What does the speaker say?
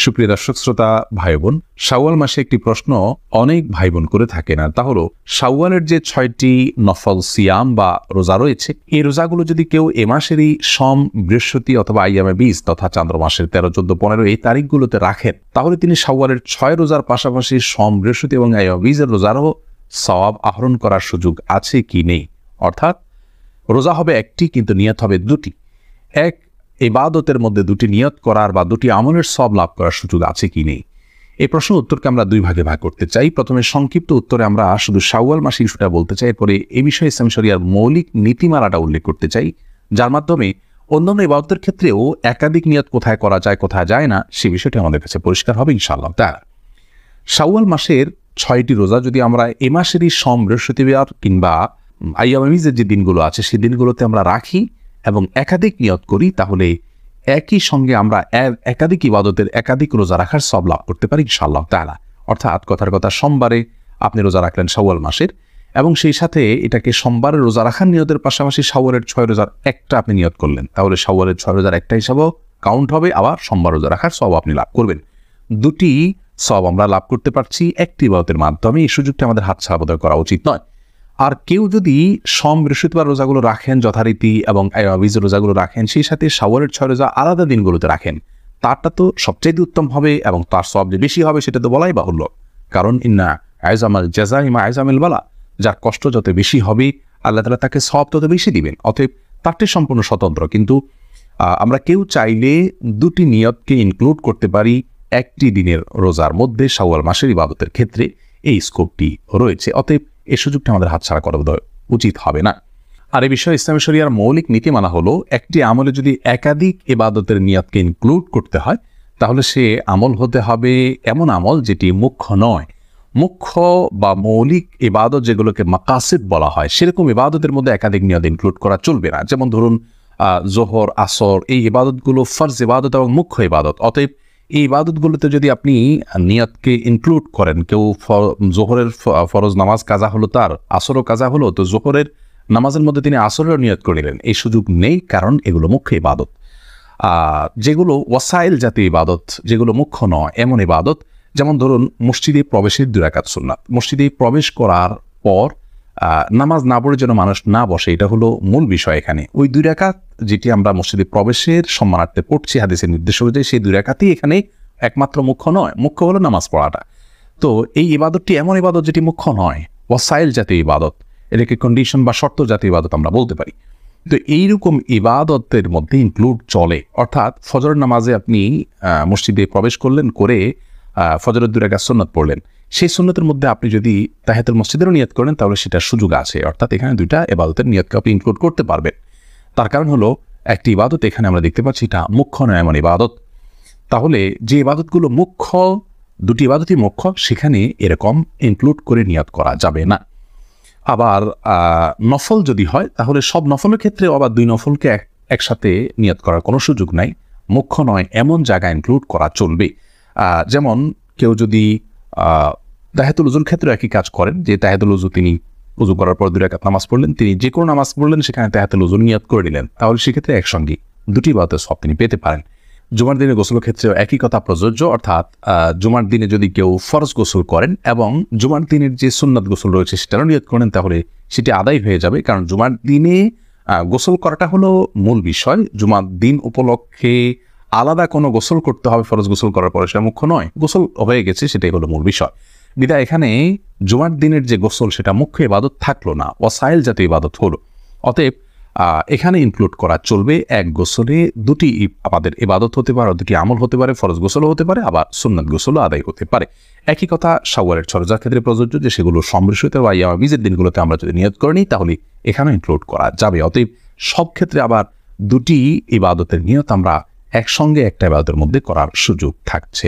সুপ্রিয় দর্শক শ্রোতা ভাই বোন, শাওয়াল মাসে একটি প্রশ্ন অনেক ভাই বোন করে থাকেন, আর তা হলো শাওয়ালের যে 6টি নফল সিয়াম বা রোজা রয়েছে, এই রোজাগুলো যদি কেউ এ মাসেরই সোম, বৃহস্পতি অথবা আইয়ামে 20 তথা চান্দ্র মাসের 13, 14, 15 এই তারিখগুলোতে রাখেন, তাহলে তিনি শাওয়ালের 6 রোজার পাশাপাশি সোম, বৃহস্পতি এবং আইয়ামে 20 এর রোজারও সওয়াব আহরণ করার সুযোগ আছে কি নেই। অর্থাৎ রোজা হবে একটি, কিন্তু নিয়ত হবে দুটি। এক ইবাদতের মধ্যে দুটি নিয়ত করার বা দুটি আমলের সওয়াব লাভ করার সুযোগ আছে কি নেই। এই প্রশ্নের উত্তরকে আমরা দুই ভাগে ভাগ করতে চাই। প্রথমে সংক্ষিপ্ত উত্তরে আমরা শুধু শাওয়াল মাসে ইস্যুটা বলতে চাই, এরপরে এই বিষয়ে ইসলাম শরিয়ার মৌলিক নীতিমালাটা উল্লেখ করতে চাই, যার মাধ্যমে অন্যান্য ইবাদতের ক্ষেত্রেও একাধিক নিয়ত কোথায় করা যায়, কোথায় যায় না, সে বিষয়টি আমাদের কাছে পরিষ্কার হবে ইনশাআল্লাহ তাআলা। শাওয়াল মাসের 6টি রোজা যদি আমরা এ মাসেরই সোম, বৃহস্পতিবার কিংবা আইয়ামে 20 যে দিনগুলো আছে সেই দিনগুলোতে আমরা রাখি এবং একাধিক নিয়ত করি, তাহলে একই সঙ্গে আমরা একাধিক ইবাদতের একাধিক রোজা রাখার সওয়াব লাভ করতে পারি ইনশাআল্লাহ তাআলা। অর্থাৎ কথার কথা, সোমবারে আপনি রোজা রাখলেন শাওয়াল মাসের, এবং সেই সাথে এটাকে সোমবারের রোজা রাখার নিয়তের পাশাপাশি শাওয়ালের 6 রোজার একটা আপনি নিয়ত করলেন, তাহলে শাওয়ালের 6 রোজার একটা হিসাবেও কাউন্ট হবে, আবার সোমবার রোজা রাখার সওয়াব আপনি লাভ করবেন। দুটি সওয়াব আমরা লাভ করতে পারছি একটি ইবাদতের মাধ্যমে। এই সুযোগটা আমাদের হাতছাড়া বোধহয় করা উচিত নয়। আর কেউ যদি সোম, বৃহস্পতিবার রোজাগুলো রাখেন যথারীতি এবং আইয়ামে রোজাগুলো রাখেন, সেই সাথে শাওয়ালের 6 রোজা আলাদা দিনগুলোতে রাখেন, তারটা তো সবচেয়ে উত্তম হবে এবং তার সওয়াব যে বেশি হবে সেটা তো বলাই বাহুল্য। কারণ ইন্না আইজামাল জাযাই মা আইজামিল বালা, যার কষ্ট যত বেশি হবে আল্লাহ তাআলা তাকে সওয়াব তত বেশি দিবেন। অতএব তারটি সম্পূর্ণ স্বতন্ত্র। কিন্তু আমরা কেউ চাইলে দুটি নিয়তকে ইনক্লুড করতে পারি একটি দিনের রোজার মধ্যে শাওয়াল মাসের ইবাদতের ক্ষেত্রে, এই স্কোপটি রয়েছে। অতএব এই সুযোগটা আমাদের হাতছাড়া করা উচিত হবে না। আর এই বিষয়ে ইসলামী শরিয়ার মৌলিক নীতিমালা হলো, একটি আমলে যদি একাধিক ইবাদতের নিয়তকে ইনক্লুড করতে হয়, তাহলে সে আমল হতে হবে এমন আমল যেটি মুখ্য নয়। মুখ্য বা মৌলিক ইবাদত যেগুলোকে মাকাসিদ বলা হয়, সেরকম ইবাদতের মধ্যে একাধিক নিয়ত ইনক্লুড করা চলবে না। যেমন ধরুন জোহর, আসর, এই ইবাদতগুলো ফরজ ইবাদত এবং মুখ্য ইবাদত। অতএব এই ইবাদতগুলোতে যদি আপনি নিয়তকে ইনক্লুড করেন, কেউ জোহরের ফরজ নামাজ কাজা হলো, তার আসরও কাজা হলো, তো জোহরের নামাজের মধ্যে তিনি আসরেরও নিয়ত করে নিলেন, এই সুযোগ নেই, কারণ এগুলো মুখ্য ইবাদত। যেগুলো ওয়াসাইল জাতীয় ইবাদত, যেগুলো মুখ্য নয় এমন ইবাদত, যেমন ধরুন মসজিদে প্রবেশের 2 রাকাত সুন্নাত, মসজিদে প্রবেশ করার পর নামাজ না পড়ে যেন মানুষ না বসে, এটা হলো মূল বিষয় এখানে। ওই 2 রাকাত যেটি আমরা মসজিদে প্রবেশের সম্মানার্থে পড়ছি হাদিসের নির্দেশ অনুযায়ী, সেই 2 রাকাতই এখানে একমাত্র মুখ্য নয়, মুখ্য হলো নামাজ পড়াটা। তো এই ইবাদতটি এমন ইবাদত যেটি মুখ্য নয়, ওয়াসাইল জাতীয় ইবাদত, এটাকে কন্ডিশন বা শর্ত জাতীয় ইবাদত আমরা বলতে পারি। তো এইরকম ইবাদতের মধ্যে ইনক্লুড চলে। অর্থাৎ ফজরের নামাজে আপনি মসজিদে প্রবেশ করলেন, করে ফজরের 2 রাকাত সুন্নাত পড়লেন, সেই সুন্নতের মধ্যে আপনি যদি তাহিয়াতুল মসজিদেরও নিয়ত করেন, তাহলে সেটার সুযোগ আছে। অর্থাৎ এখানে 2টা ইবাদতের নিয়তকে আপনি ইনক্লুড করতে পারবেন। তার কারণ হলো, একটি ইবাদত এখানে আমরা দেখতে পাচ্ছি এটা মুখ্য নয় এমন ইবাদত। তাহলে যে ইবাদতগুলো মুখ্য, 2টি ইবাদতই মুখ্য, সেখানে এরকম ইনক্লুড করে নিয়ত করা যাবে না। আবার নফল যদি হয়, তাহলে সব নফলের ক্ষেত্রে আবার 2 নফলকে একসাথে নিয়ত করার কোনো সুযোগ নাই। মুখ্য নয় এমন জায়গা ইনক্লুড করা চলবে। যেমন কেউ যদি তাহিয়াতুল উযুর ক্ষেত্রে একই কাজ করেন, যে তাহিয়াতুল উযু তিনি উযু করার পর 2 রাকাত নামাজ পড়লেন, তিনি যে কোনো নামাজ পড়লেন সেখানে তাহিয়াতুল উযুর নিয়ত করে নিলেন, তাহলে সেক্ষেত্রে একসঙ্গে 2টি ইবাদতের সওয়াব তিনি পেতে পারেন। জুমার দিনে গোসলের ক্ষেত্রেও একই কথা প্রযোজ্য। অর্থাৎ জুমার দিনে যদি কেউ ফরজ গোসল করেন এবং জুমার দিনের যে সুন্নাত গোসল রয়েছে সেটারও নিয়ত করেন, তাহলে সেটি আদায় হয়ে যাবে। কারণ জুমার দিনে গোসল করাটা হলো মূল বিষয়। জুমার দিন উপলক্ষে আলাদা কোনো গোসল করতে হবে ফরজ গোসল করার পরে, সেটা মুখ্য নয়, গোসল হয়ে গেছে, সেটাই হলো মূল বিষয়। বিধায় এখানে জুমার দিনের যে গোসল সেটা মুখ্য ইবাদত থাকলো না, ওয়াসাইল জাতীয় ইবাদত হলো। অতএব এখানে ইনক্লুড করা চলবে এক গোসলে 2টি আমাদের ইবাদত হতে পারে, 2টি আমল হতে পারে, ফরজ গোসলও হতে পারে, আবার সুন্নাত গোসলও আদায় হতে পারে। একই কথা শাওয়ালের 6 রোজার ক্ষেত্রে প্রযোজ্য, যে সেগুলো সোম, বৃহস্পতি বা আইয়ামে 20 দিনগুলোতে আমরা যদি নিয়ত করে নিই, তাহলে এখানেও ইনক্লুড করা যাবে। অতএব সব ক্ষেত্রে আবার 2টি ইবাদতের নিয়ত আমরা একসঙ্গে একটা ইবাদতের মধ্যে করার সুযোগ থাকছে।